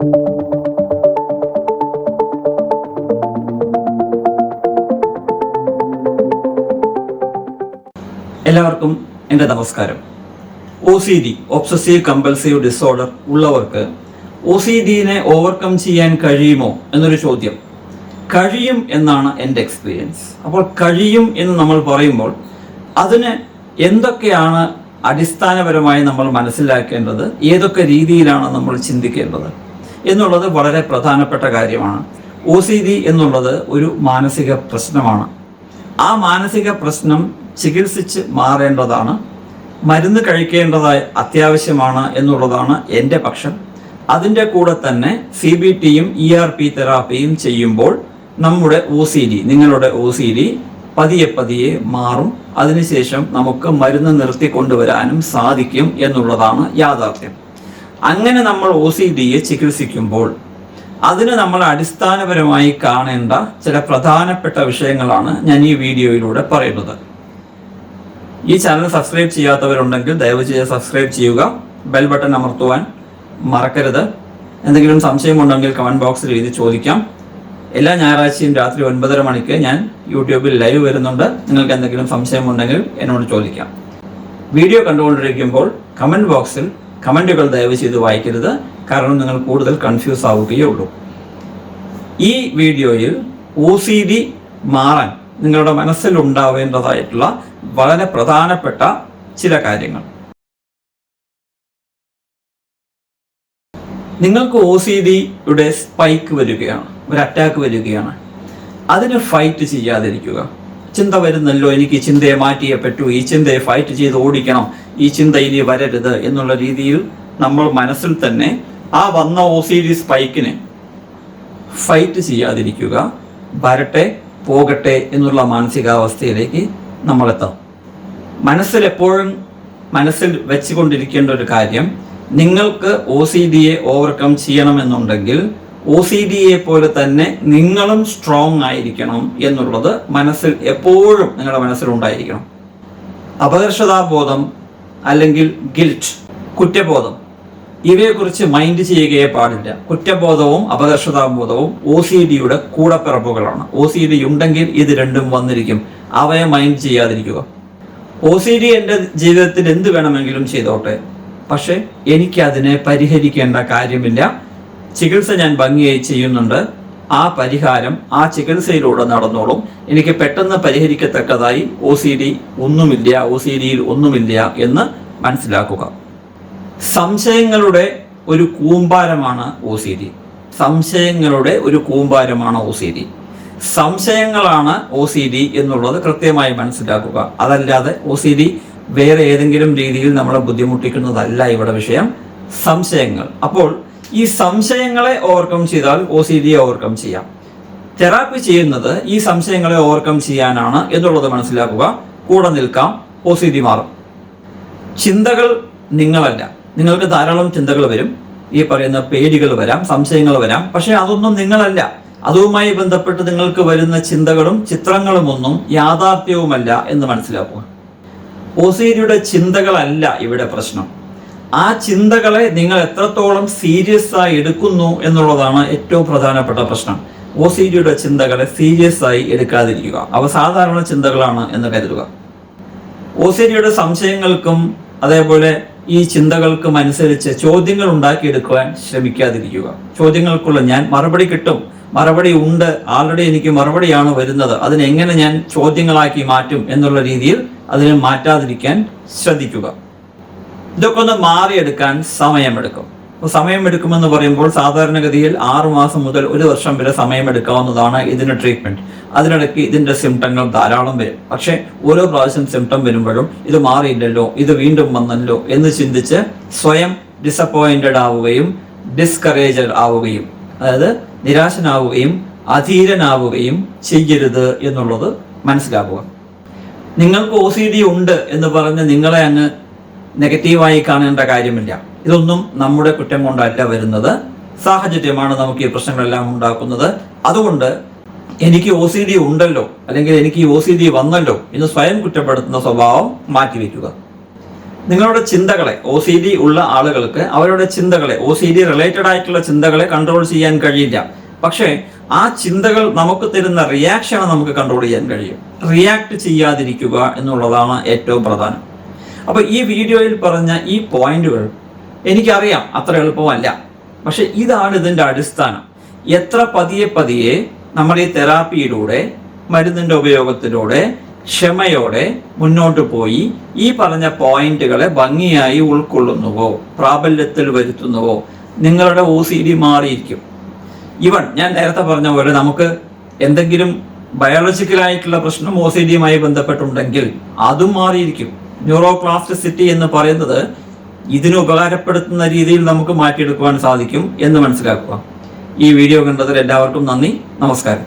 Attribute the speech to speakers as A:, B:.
A: എല്ലാവർക്കും എൻ്റെ നമസ്കാരം. OCD ഒബ്സസീവ് കമ്പൽസീവ് ഡിസോർഡർ ഉള്ളവർക്ക് OCDനെ ഓവർകം ചെയ്യാൻ കഴിയുമോ എന്നൊരു ചോദ്യം. കഴിയും എന്നാണ് എൻ്റെ എക്സ്പീരിയൻസ്. അപ്പോൾ കഴിയും എന്ന് നമ്മൾ പറയുമ്പോൾ അതിന് എന്തൊക്കെയാണ് അടിസ്ഥാനപരമായി നമ്മൾ മനസ്സിലാക്കേണ്ടത്, ഏതൊക്കെ രീതിയിലാണ് നമ്മൾ ചിന്തിക്കേണ്ടത് എന്നുള്ളത് വളരെ പ്രധാനപ്പെട്ട കാര്യമാണ്. OCD എന്നുള്ളത് ഒരു മാനസിക പ്രശ്നമാണ്. ആ മാനസിക പ്രശ്നം ചികിത്സിച്ച് മാറേണ്ടതാണ്, മരുന്ന് കഴിക്കേണ്ടതായി അത്യാവശ്യമാണ് എന്നുള്ളതാണ് എൻ്റെ പക്ഷം. അതിൻ്റെ കൂടെ തന്നെ CBTയും ERP തെറാപ്പിയും ചെയ്യുമ്പോൾ നമ്മുടെ നിങ്ങളുടെ OCD പതിയെ മാറും. അതിനുശേഷം നമുക്ക് മരുന്ന് നിർത്തിക്കൊണ്ടുവരാനും സാധിക്കും എന്നുള്ളതാണ് യാഥാർത്ഥ്യം. അങ്ങനെ നമ്മൾ OCDയെ ചികിത്സിക്കുമ്പോൾ അതിന് നമ്മൾ അടിസ്ഥാനപരമായി കാണേണ്ട ചില പ്രധാനപ്പെട്ട വിഷയങ്ങളാണ് ഞാൻ ഈ വീഡിയോയിലൂടെ പറയുന്നത്. ഈ ചാനൽ സബ്സ്ക്രൈബ് ചെയ്യാത്തവരുണ്ടെങ്കിൽ ദയവ് ചെയ്ത് സബ്സ്ക്രൈബ് ചെയ്യുക, ബെൽ ബട്ടൺ അമർത്തുവാൻ മറക്കരുത്. എന്തെങ്കിലും സംശയമുണ്ടെങ്കിൽ കമൻറ്റ് ബോക്സിൽ എഴുതി ചോദിക്കാം. എല്ലാ ഞായറാഴ്ചയും രാത്രി 9:30 മണിക്ക് ഞാൻ യൂട്യൂബിൽ ലൈവ് വരുന്നുണ്ട്. നിങ്ങൾക്ക് എന്തെങ്കിലും സംശയമുണ്ടെങ്കിൽ എന്നോട് ചോദിക്കാം. വീഡിയോ കണ്ടുകൊണ്ടിരിക്കുമ്പോൾ കമൻറ്റ് ബോക്സിൽ കമൻറ്റുകൾ ദയവ് ചെയ്ത് വായിക്കരുത്, കാരണം നിങ്ങൾ കൂടുതൽ കൺഫ്യൂസ് ആവുകയേ ഉള്ളൂ. ഈ വീഡിയോയിൽ OCD മാറാൻ നിങ്ങളുടെ മനസ്സിൽ ഉണ്ടാവേണ്ടതായിട്ടുള്ള വളരെ പ്രധാനപ്പെട്ട ചില കാര്യങ്ങൾ. നിങ്ങൾക്ക് OCDയുടെ സ്പൈക്ക് വരികയാണ്, ഒരു അറ്റാക്ക് വരികയാണ്. അതിന് ഫൈറ്റ് ചെയ്യാതിരിക്കുക. ചിന്ത വരുന്നല്ലോ, എനിക്ക് ഈ ചിന്തയെ മാറ്റിയേ പറ്റൂ, ഈ ചിന്തയെ ഫൈറ്റ് ചെയ്ത് ഓടിക്കണം, ഈ ചിന്ത ഇനി വരരുത് എന്നുള്ള രീതിയിൽ നമ്മൾ മനസ്സിൽ തന്നെ ആ വന്ന OCD സ്പൈക്കിനെ ഫൈറ്റ് ചെയ്യാതിരിക്കുക. വരട്ടെ പോകട്ടെ എന്നുള്ള മാനസികാവസ്ഥയിലേക്ക് നമ്മളെത്താം. മനസ്സിൽ വെച്ചുകൊണ്ടിരിക്കേണ്ട ഒരു കാര്യം, നിങ്ങൾക്ക് OCDയെ ഓവർകം ചെയ്യണമെന്നുണ്ടെങ്കിൽ OCDയെ പോലെ തന്നെ നിങ്ങളും സ്ട്രോങ് ആയിരിക്കണം എന്നുള്ളത് എപ്പോഴും നിങ്ങളുടെ മനസ്സിലുണ്ടായിരിക്കണം. അപകർഷതാബോധം അല്ലെങ്കിൽ ഗിൽറ്റ്, കുറ്റബോധം, ഇവയെക്കുറിച്ച് മൈൻഡ് ചെയ്യുകയേ പാടില്ല. കുറ്റബോധവും അപകർഷതാബോധവും OCDയുടെ കൂടപ്പിറപ്പുകളാണ്. OCD ഉണ്ടെങ്കിൽ ഇത് രണ്ടും വന്നിരിക്കും. അവയെ മൈൻഡ് ചെയ്യാതിരിക്കുക. OCD എൻ്റെ ജീവിതത്തിൽ എന്ത് വേണമെങ്കിലും ചെയ്തോട്ടെ, പക്ഷെ എനിക്കതിനെ പരിഹരിക്കേണ്ട കാര്യമില്ല. ചികിത്സ ഞാൻ ഭംഗിയായി ചെയ്യുന്നുണ്ട്, ആ പരിഹാരം ആ ചികിത്സയിലൂടെ നടന്നോളും. എനിക്ക് പെട്ടെന്ന് പരിഹരിക്കത്തക്കതായി OCDയിൽ ഒന്നുമില്ല എന്ന് മനസ്സിലാക്കുക. സംശയങ്ങളുടെ ഒരു കൂമ്പാരമാണ് OCD. സംശയങ്ങളാണ് OCD എന്നുള്ളത് കൃത്യമായി മനസ്സിലാക്കുക. അതല്ലാതെ OCD വേറെ ഏതെങ്കിലും രീതിയിൽ നമ്മളെ ബുദ്ധിമുട്ടിക്കുന്നതല്ല ഇവിടെ വിഷയം, സംശയങ്ങൾ. അപ്പോൾ ഈ സംശയങ്ങളെ ഓവർകം ചെയ്താൽ OCDയെ ഓവർകം ചെയ്യാം. തെറാപ്പി ചെയ്യുന്നത് ഈ സംശയങ്ങളെ ഓവർകം ചെയ്യാനാണ് എന്നുള്ളത് മനസ്സിലാക്കുക. കൂടെ നിൽക്കാം, OCD മാറും. ചിന്തകൾ നിങ്ങളല്ല. നിങ്ങൾക്ക് ധാരാളം ചിന്തകൾ വരും, ഈ പറയുന്ന പേടികൾ വരാം, സംശയങ്ങൾ വരാം, പക്ഷെ അതൊന്നും നിങ്ങളല്ല. അതുമായി ബന്ധപ്പെട്ട് നിങ്ങൾക്ക് വരുന്ന ചിന്തകളും ചിത്രങ്ങളും ഒന്നും യാഥാർത്ഥ്യവുമല്ല എന്ന് മനസ്സിലാക്കുക. OCDയുടെ ചിന്തകളല്ല ഇവിടെ പ്രശ്നം. ആ ചിന്തകളെ നിങ്ങൾ എത്രത്തോളം സീരിയസ് ആയി എടുക്കുന്നു എന്നുള്ളതാണ് ഏറ്റവും പ്രധാനപ്പെട്ട പ്രശ്നം. OCDയുടെ ചിന്തകളെ സീരിയസ് ആയി എടുക്കാതിരിക്കുക. അവ സാധാരണ ചിന്തകളാണ് എന്ന് കരുതുക. OCDയുടെ സംശയങ്ങൾക്കും അതേപോലെ ഈ ചിന്തകൾക്കും അനുസരിച്ച് ചോദ്യങ്ങൾ ഉണ്ടാക്കിയെടുക്കുവാൻ ശ്രമിക്കാതിരിക്കുക. ചോദ്യങ്ങൾക്കുള്ള ഞാൻ മറുപടി കിട്ടും, മറുപടി ഉണ്ട്, ആൾറെഡി എനിക്ക് മറുപടിയാണ് വരുന്നത്, അതിനെങ്ങനെ ഞാൻ ചോദ്യങ്ങളാക്കി മാറ്റും എന്നുള്ള രീതിയിൽ അതിനെ മാറ്റാതിരിക്കാൻ ശ്രദ്ധിക്കുക. ഇതൊക്കെ ഒന്ന് മാറിയെടുക്കാൻ സമയമെടുക്കും. സമയമെടുക്കുമെന്ന് പറയുമ്പോൾ സാധാരണഗതിയിൽ 6 മാസം മുതൽ 1 വർഷം വരെ സമയമെടുക്കാവുന്നതാണ് ഇതിന് ട്രീറ്റ്മെന്റ്. അതിനിടയ്ക്ക് ഇതിന്റെ സിംറ്റങ്ങൾ ധാരാളം വരും. പക്ഷെ ഓരോ പ്രാവശ്യം സിംറ്റം വരുമ്പോഴും ഇത് മാറിയില്ലല്ലോ, ഇത് വീണ്ടും വന്നല്ലോ എന്ന് ചിന്തിച്ച് സ്വയം ഡിസപ്പോയിന്റഡ് ആവുകയും ഡിസ്കറേജഡ് ആവുകയും, അതായത് നിരാശനാവുകയും അധീരനാവുകയും ചെയ്യരുത് എന്നുള്ളത് മനസ്സിലാക്കുക. നിങ്ങൾക്ക് OCD ഉണ്ട് എന്ന് പറഞ്ഞ് നിങ്ങളെ അങ്ങ് നെഗറ്റീവായി കാണേണ്ട കാര്യമില്ല. ഇതൊന്നും നമ്മുടെ കുറ്റം കൊണ്ടല്ല വരുന്നത്, സാഹചര്യമാണ് നമുക്ക് ഈ പ്രശ്നങ്ങളെല്ലാം ഉണ്ടാക്കുന്നത്. അതുകൊണ്ട് എനിക്ക് OCD ഉണ്ടല്ലോ അല്ലെങ്കിൽ എനിക്ക് OCD വന്നല്ലോ എന്ന് സ്വയം കുറ്റപ്പെടുത്തുന്ന സ്വഭാവം മാറ്റിവെക്കുക. നിങ്ങളുടെ ചിന്തകളെ, OCD ഉള്ള ആളുകൾക്ക് അവരുടെ ചിന്തകളെ, OCD റിലേറ്റഡ് ആയിട്ടുള്ള ചിന്തകളെ കൺട്രോൾ ചെയ്യാൻ കഴിയില്ല. പക്ഷേ ആ ചിന്തകൾ നമുക്ക് തരുന്ന റിയാക്ഷനെ നമുക്ക് കൺട്രോൾ ചെയ്യാൻ കഴിയും. റിയാക്ട് ചെയ്യാതിരിക്കുക എന്നുള്ളതാണ് ഏറ്റവും പ്രധാനം. അപ്പോൾ ഈ വീഡിയോയിൽ പറഞ്ഞ ഈ പോയിന്റുകൾ എനിക്കറിയാം അത്ര എളുപ്പമല്ല, പക്ഷെ ഇതാണ് ഇതിൻ്റെ അടിസ്ഥാനം. എത്ര പതിയെ നമ്മൾ ഈ തെറാപ്പിയിലൂടെ, മരുന്നിൻ്റെ ഉപയോഗത്തിലൂടെ, ക്ഷമയോടെ മുന്നോട്ട് പോയി ഈ പറഞ്ഞ പോയിന്റുകളെ ഭംഗിയായി ഉൾക്കൊള്ളുന്നുവോ, പ്രാബല്യത്തിൽ വരുത്തുന്നുവോ, നിങ്ങളുടെ OCD മാറിയിരിക്കും. ഈവൻ ഞാൻ നേരത്തെ പറഞ്ഞ പോലെ നമുക്ക് എന്തെങ്കിലും ബയോളജിക്കലായിട്ടുള്ള പ്രശ്നം OCDയുമായി ബന്ധപ്പെട്ടുണ്ടെങ്കിൽ അതും മാറിയിരിക്കും. ന്യൂറോപ്ലാസ്റ്റിസിറ്റി എന്ന് പറയുന്നത് ഇതിന് ഉപകാരപ്പെടുത്തുന്ന രീതിയിൽ നമുക്ക് മാറ്റിയെടുക്കുവാൻ സാധിക്കും എന്ന് മനസ്സിലാക്കുക. ഈ വീഡിയോ കണ്ടതിൽ എല്ലാവർക്കും നന്ദി. നമസ്കാരം.